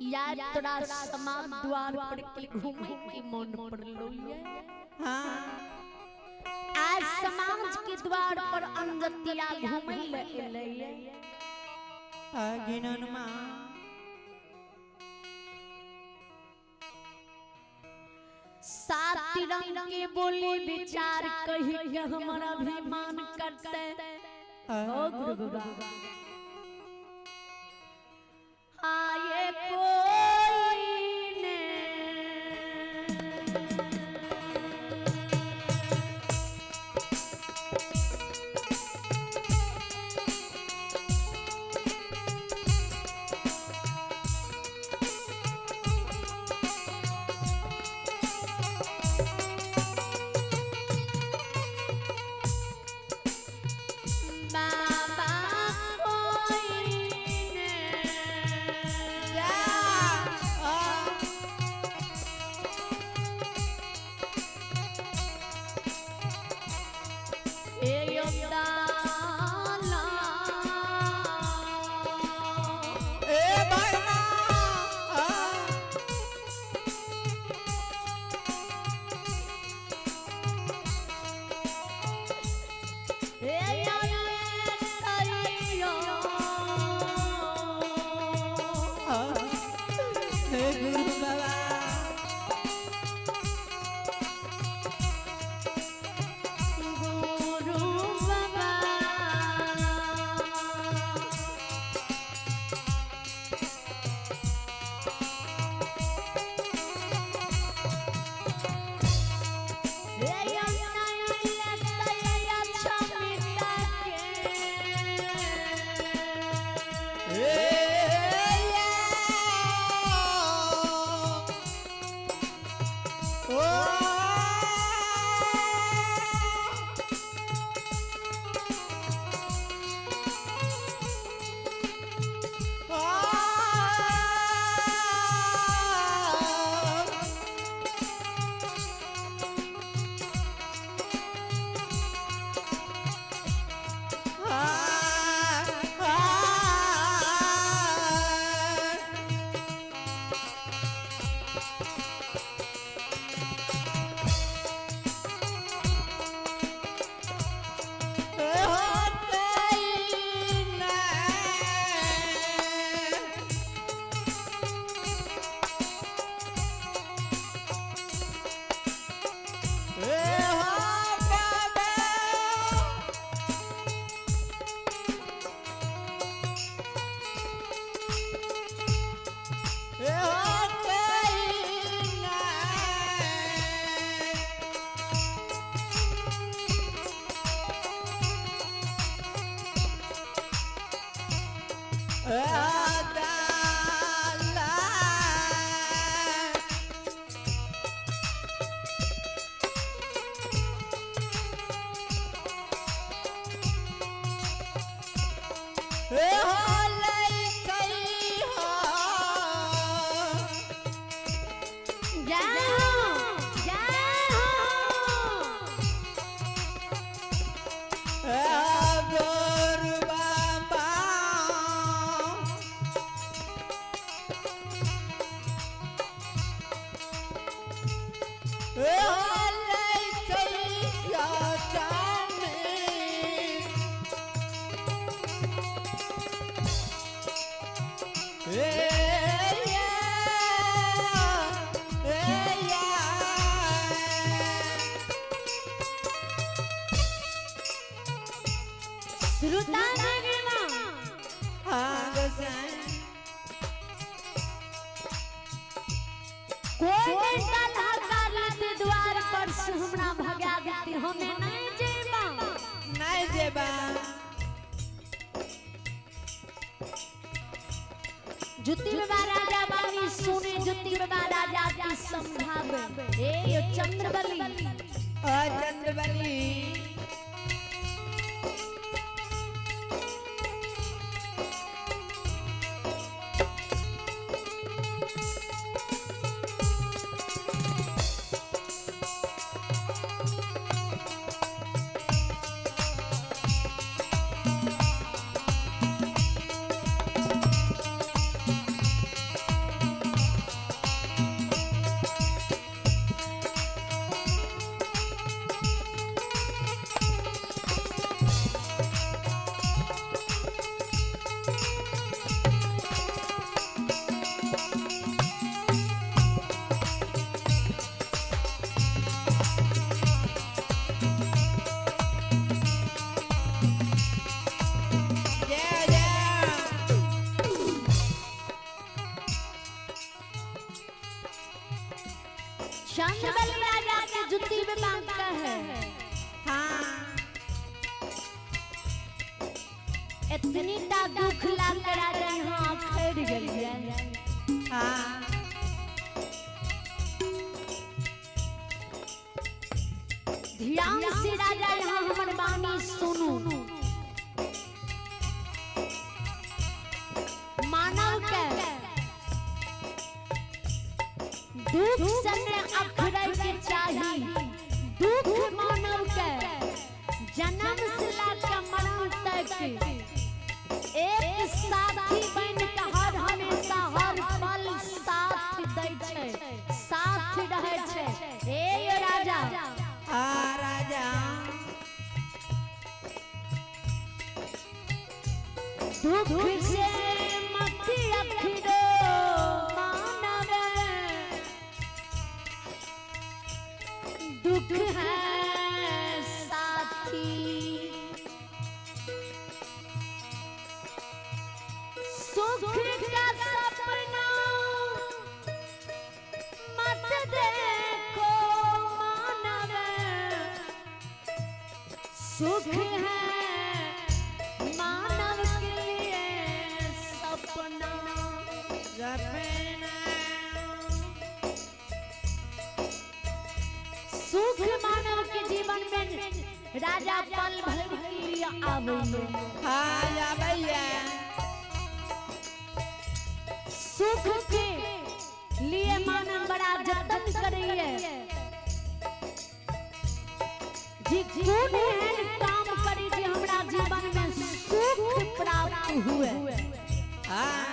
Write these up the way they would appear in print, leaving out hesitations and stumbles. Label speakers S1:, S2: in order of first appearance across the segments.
S1: यार तोरा समाज द्वार पर के घूमे के मन पड़लो ये।
S2: हाँ
S1: आज समाज के द्वार पर अंजतिया घूमे ले एले ये।
S2: अगिनन मां
S1: सात रंग के बोली विचार कही के हमारा अभिमान करते ओ गुरु बाबा। आए कोई ने जुत्ती बाबा राजा बानी सुने जुत्ती बाबा राजा की संभावे ए यो चंद्रबली
S2: चंद्रबली
S1: चंद्रबली राजा के जुत्ती में बांधता है।
S2: हाँ
S1: इतनी ता दुख लाग के राजा यहाँ खैर गई।
S2: हाँ
S1: ध्यान से राजा यहाँ हमर बानी सुनू। मानव के दुख सने अखड़े के चाही। दुख मानव के जन्म से लेकर मरण तक एक साथी बन के हर हमेशा हर पल साथ दै छै, साथ रहे छै। ए राजा
S2: राजा
S1: दुख से मत अखड़ो मानव, दुख है साथी। सुख का सपना मत देखो मानव, सुख है मानव के लिए सपना। सुख मानव के जीवन में राजा पल भर के लिए आवे।
S2: हाँ भैया
S1: सुख के लिए मानव बड़ा जतन करिए। जी कौन एहन काम करी जे हमरा जीवन में सुख प्राप्त हुए।
S2: हाँ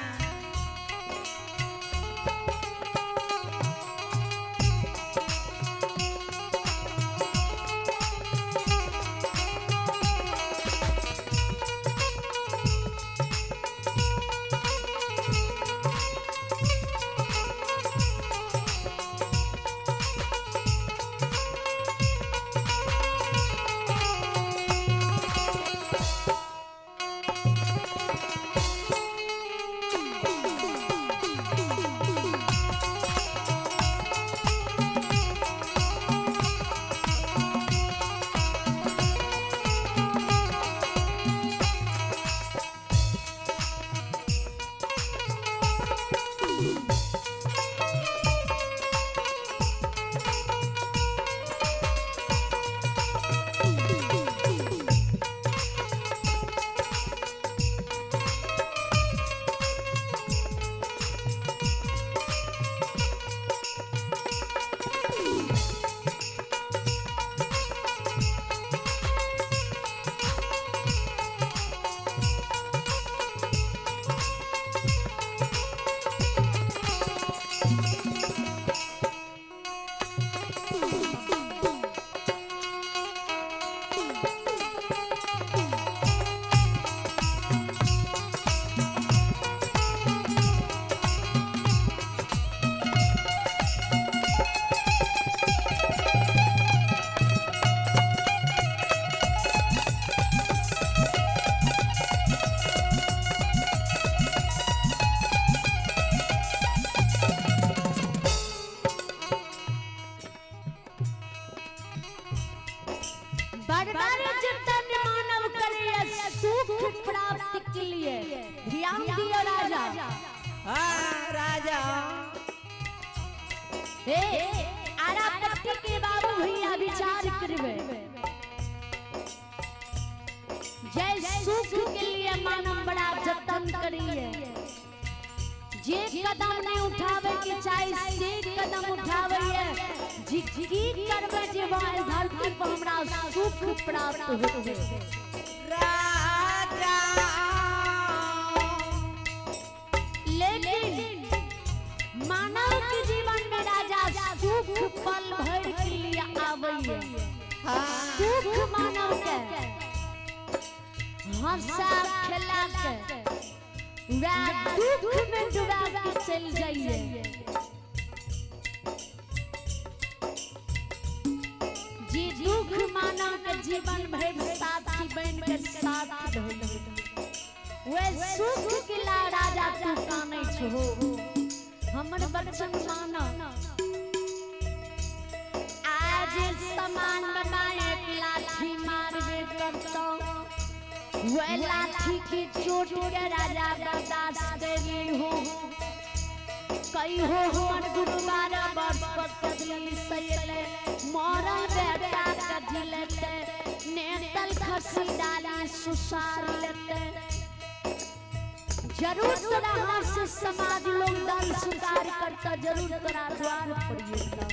S1: प्राप्ति के लिए ध्यान दियो राजा।
S2: राजा
S1: हे आरापति के बाबू भैया विचार करबे। जय सुख के लिए मानव बड़ा जतन करिए। जे कदम नहीं उठावे के चाहे से कदम उठावे जिकी करबे जे धरती पर हमरा सुख प्राप्त होते।
S2: राजा
S1: लेकिन मानव के जीवन में राजा सुख पल भर के लिए आवे। सुख मानव के हंसा खेला के दुख में डुबा के चल जाइए। जी दुख मानव के जीवन भर साथी बन के साथ रहे। वे सुख के ला राजा तू काने छो हमर बचन माना। जे समान बना एक लाठी मारबे करता वह लाठी की चोट के राजा बर्दाश्त करी हो कई हो हमर गुरु 12 वर्ष पर कदली सैले मरल बेटा कजिलते नेतल खसी डाली सुसार लेते जरूर तोरा हाथ से समाज लोग दल स्वीकार करता जरूर तोरा द्वार पड़िएगा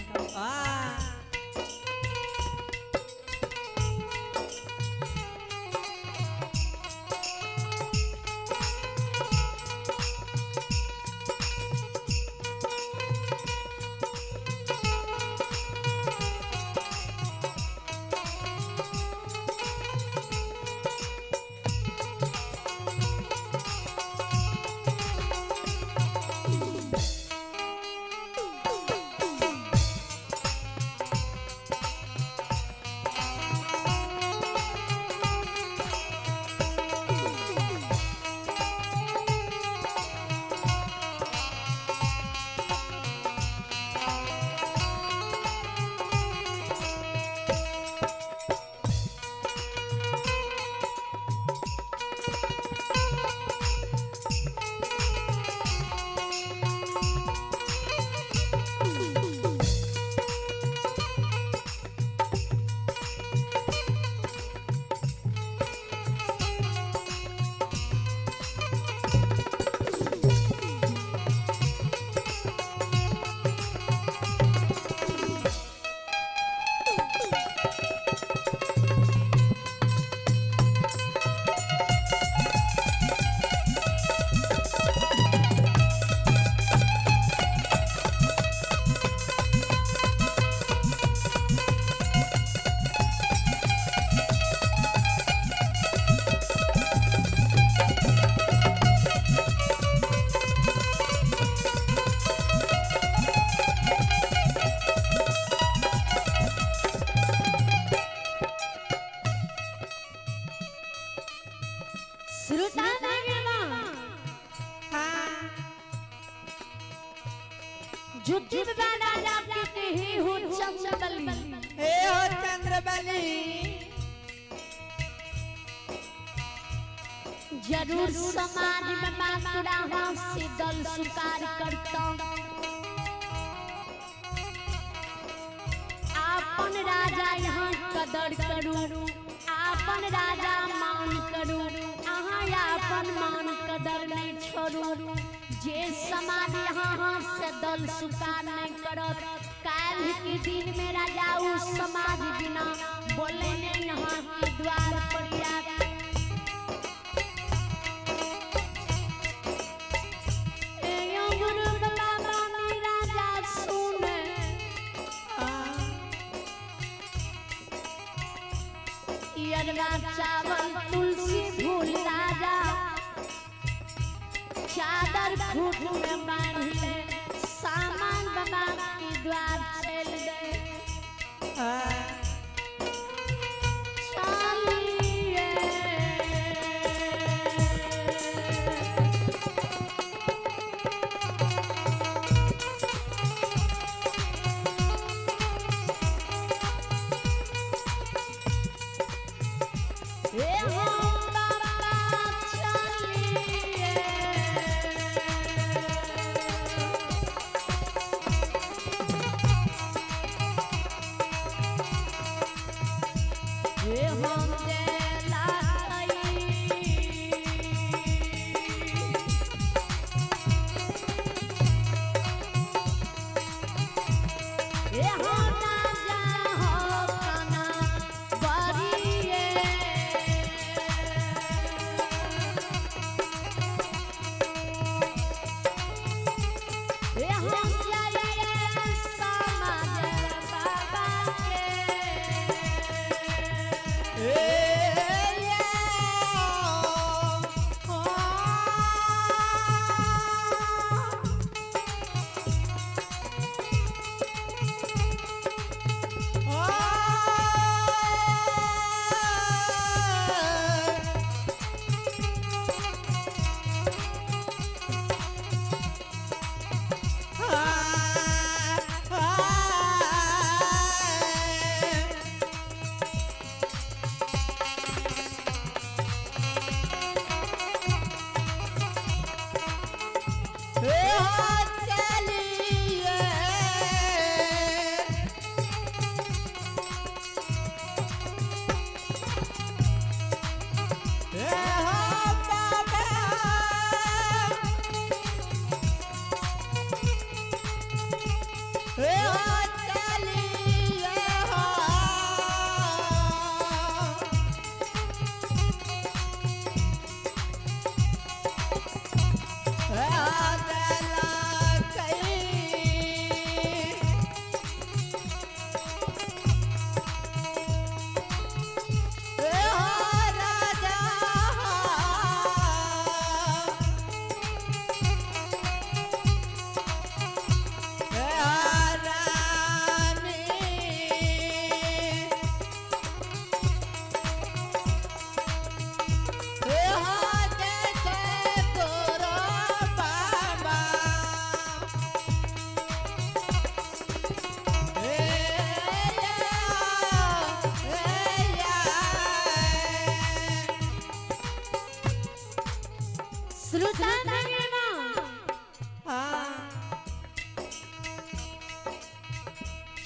S1: जुद्धि में राजा कहते ही हो चंद्रबली
S2: हे हो चंद्रबली
S1: जरूर समाज में मातुरा हाथ से दल स्वीकार करता आपन राजा यहाँ कदर करू आपन राजा मान करू अहाँ आपन मान कदर नहीं छोड़ू जे समाज यहाँ हाथ से दल स्वीकार नहीं करत काल के दिन में राजा उस समाज बिना बोले नहीं यहाँ के द्वार पर चावल तुलसी फूल राजा चादर खूट में बांधे सामान बना के द्वार चल गए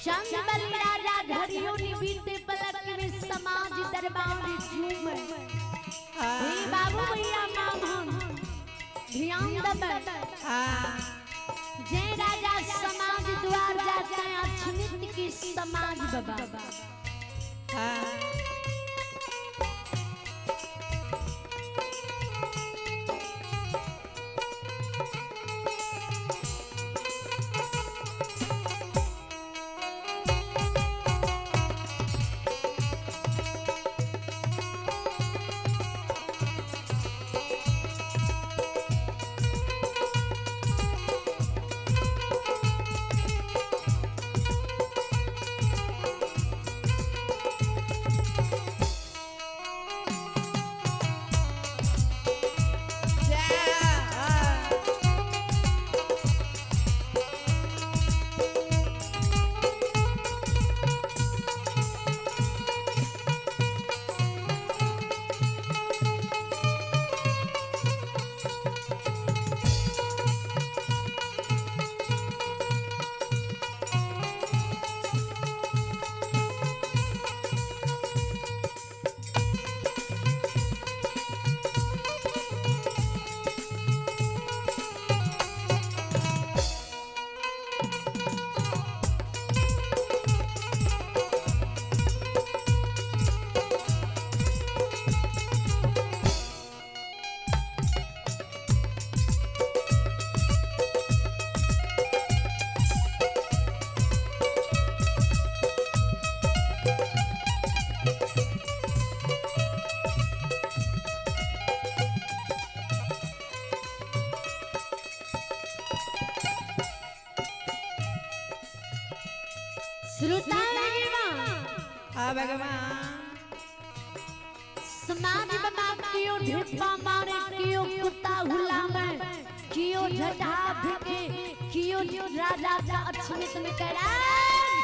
S1: चंद्रबली राजा घड़ियों ने बीते पलक में समाज दरबार झूमे। हे बाबू भैया मामन ध्यान दबे। जय राजा समाज द्वार जाते हैं अछनित की समाज बाबा। श्रोता
S2: भगवान
S1: समाज बना कियो ढिप्पा मारे कियो कुत्ता हुलावे कियो झटा भिके कियो राजा का अछमित में करा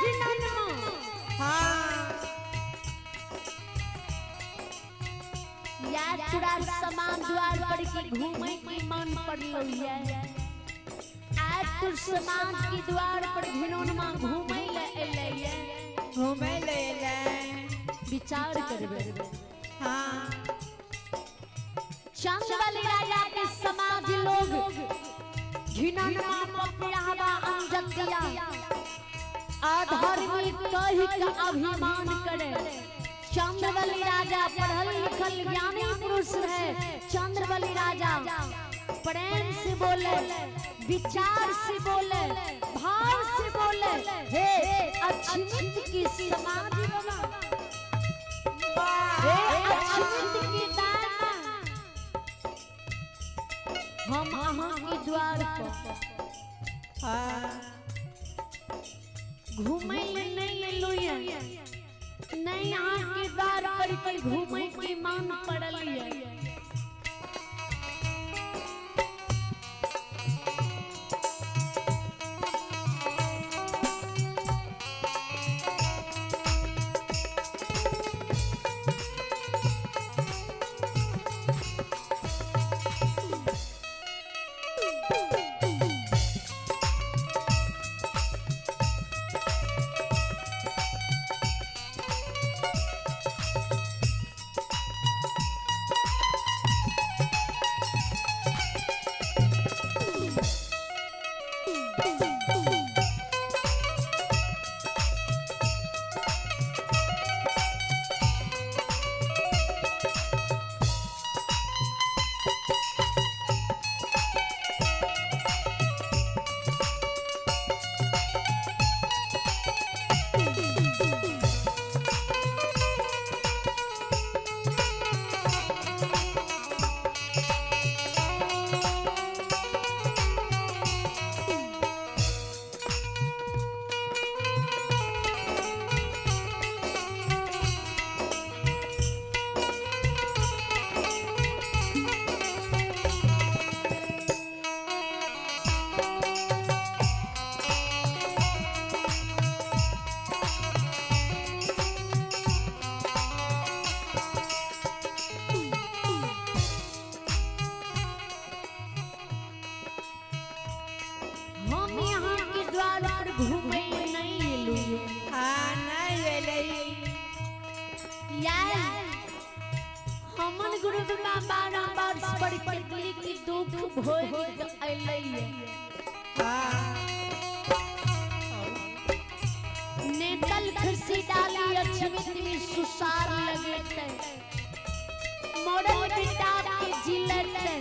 S1: जिनन या तुरा समाज द्वार पर की घूमे की मन पड़लो है। आज तुर समाज की द्वार पर घिनोन मां घूमे ले विचार करबे। चंद्रबली राजा के समाज लोग घिनन मां पपियाबा अंजतिया अधर्मी कहि का अभिमान करे। चंद्रबली राजा पढ़ल लिखल ज्ञानी पुरुष है। चंद्रबली राजा प्रेम से बोले विचार से बोले भाव से बोले हे अछमित की समाज बाबा हे अछमित की दाना हम अहाँ के द्वार पर घूमे नहीं एलुया नहीं अहाँ के द्वार पर घूमे के मान पड़ल है। हम यहाँ के द्वार पर घूमे नहीं एलू
S2: हाँ नहीं एलै
S1: यार हमन गुरु बाबा बार पर कटली की दुख भोग अइलै
S2: हाँ
S1: नेतल खुशी डाली अछमित में सुसार लगते मोड़ल बेटा के जिलते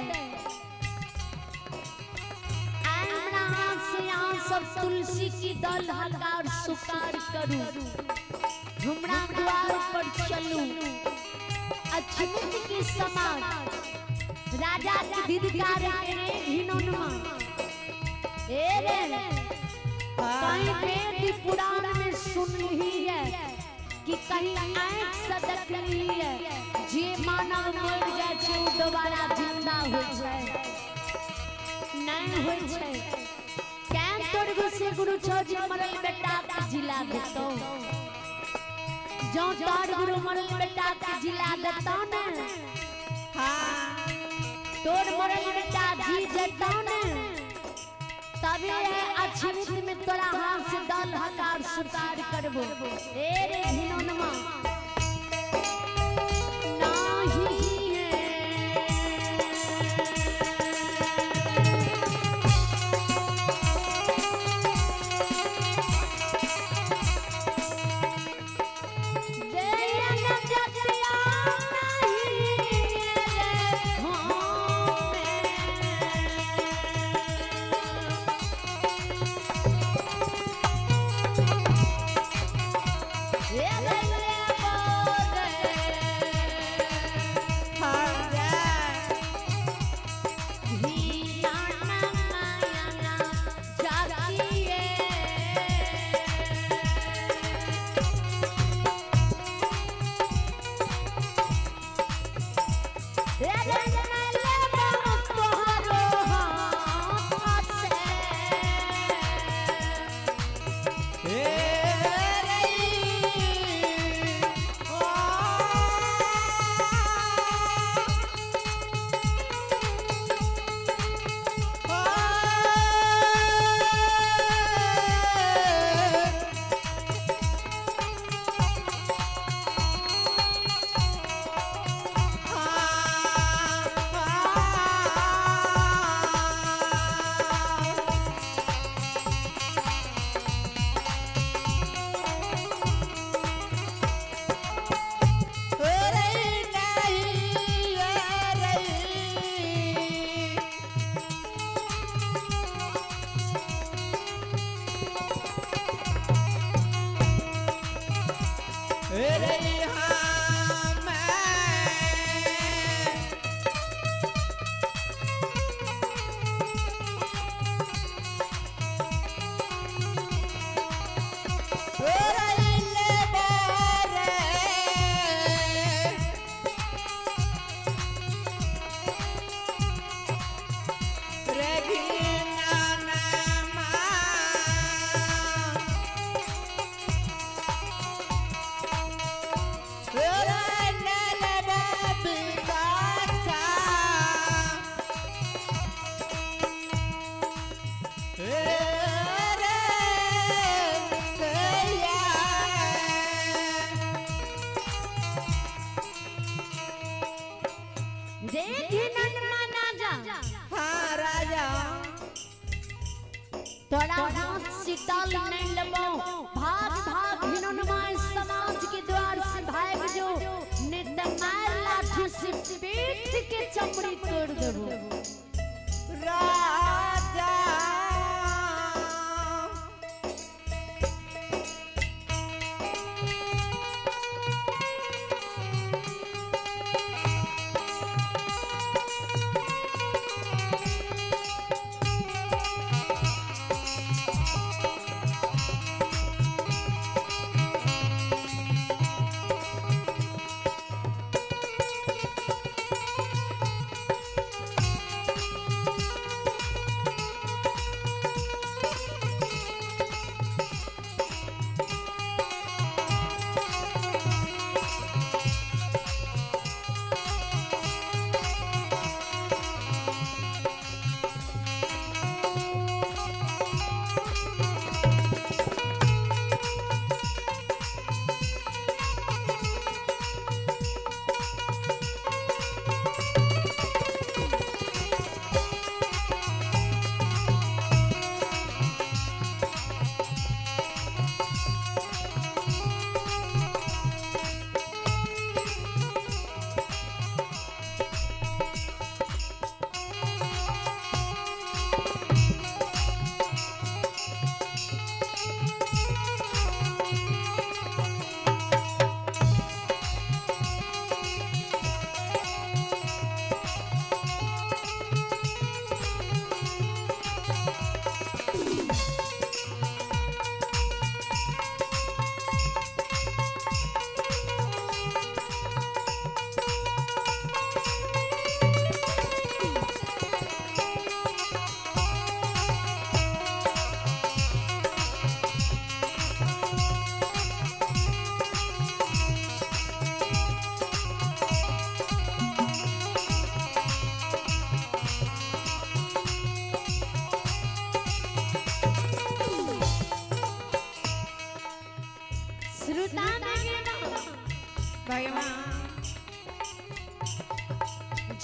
S1: आमना से यहाँ सब तुलसी की दल हकार सुकार करूं हमरा द्वार पर चलूं अछमित के समान राजा की धिदकार करे घिनौनमा ए रे कहीं वेद पुराण में सुन ली है कि कहीं आँख से देख ली है जे मानव मर जाए छे उ दोबारा जिंदा हो जाए नहीं हो जाए क्या तोड़ से गुरु छोजी मरल बेटा का जिला देतो जो तोड़ गुरु मरल बेटा का जिला देतो ना
S2: हाँ
S1: तोड़ मरल बेटा जी देतो ना तभी है अछमित में तोरा हाथ से दल हकार सुकार करबो ए रे हिनोनमा नाही है देयन जतिया नहीं रे हो तोरा हाथ सीताल नहीं लेबो भाग भाग हिनोनमा समाज के द्वार से भाग जो ने मार लाठी से पीठ के चमड़ी तोड़ देबो
S2: राजा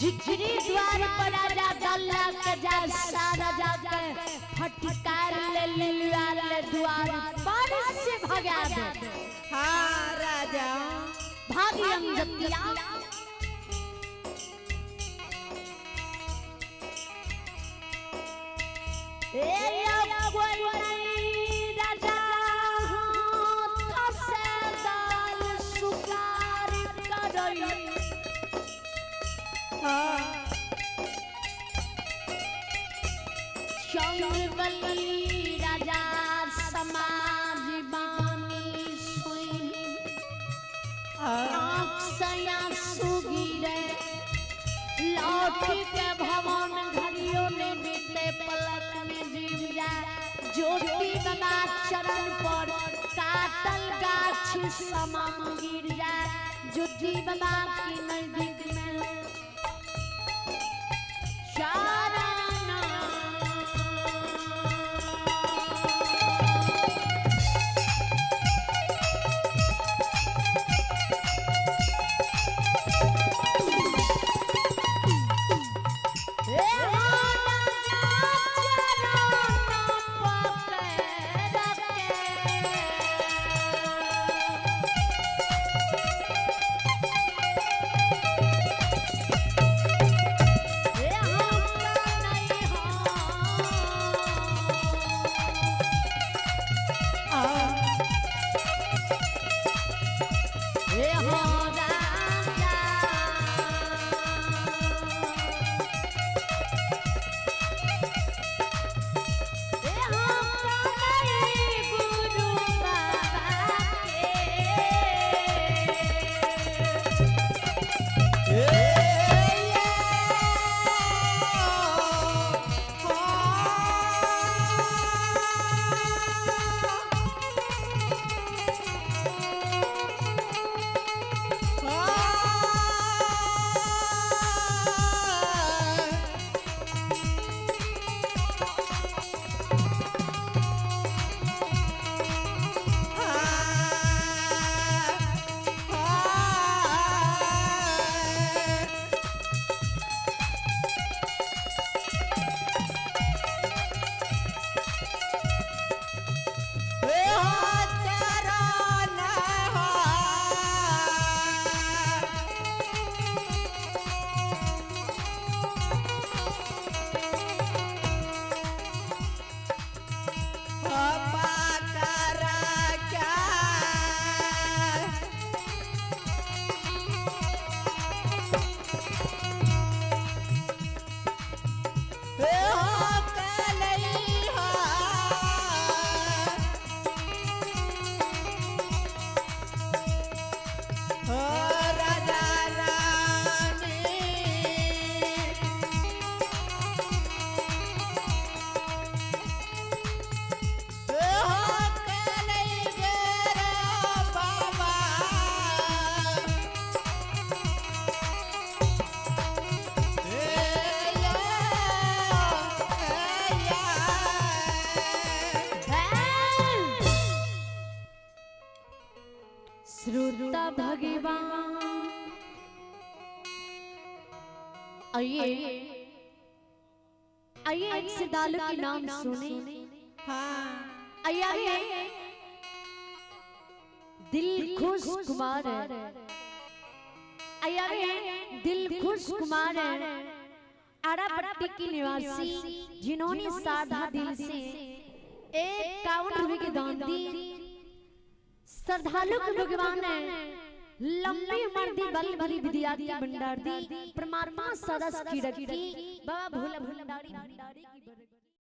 S1: जिगरी द्वार पर राजा दल्ला के जा सारा जाके फटकार ले लिलवार ले द्वार पर से भगा दे।
S2: हाँ राजा
S1: भागी अंजतिया ए कोई नहीं राजा हाथ से दाल सुकार करई।
S2: हाँ
S1: चंद्रवली राजा समाज बानी सुई आँख सया सुगिरे लौटी के भवन घड़ियों ने बीते पलक में जीव जा ज्योति बाबा चरण पर काटल गाछ समान गिर जा ज्योति बाबा की नजदीक में श्रोता भगवान आइए आइए एक श्रद्धालु के नाम सुने।
S2: हाँ
S1: आइए दिल खुश कुमार आइए दिल खुश कुमार आरापट्टी की निवासी जिन्होंने साधा दिल से 51 रुपए की दान दी। श्रद्धालु को भगवान ने लंबी उम्र दी, बल भरी विद्या की भंडार दी। परमात्मा सदा की रखी बाबा भोला भंडारी।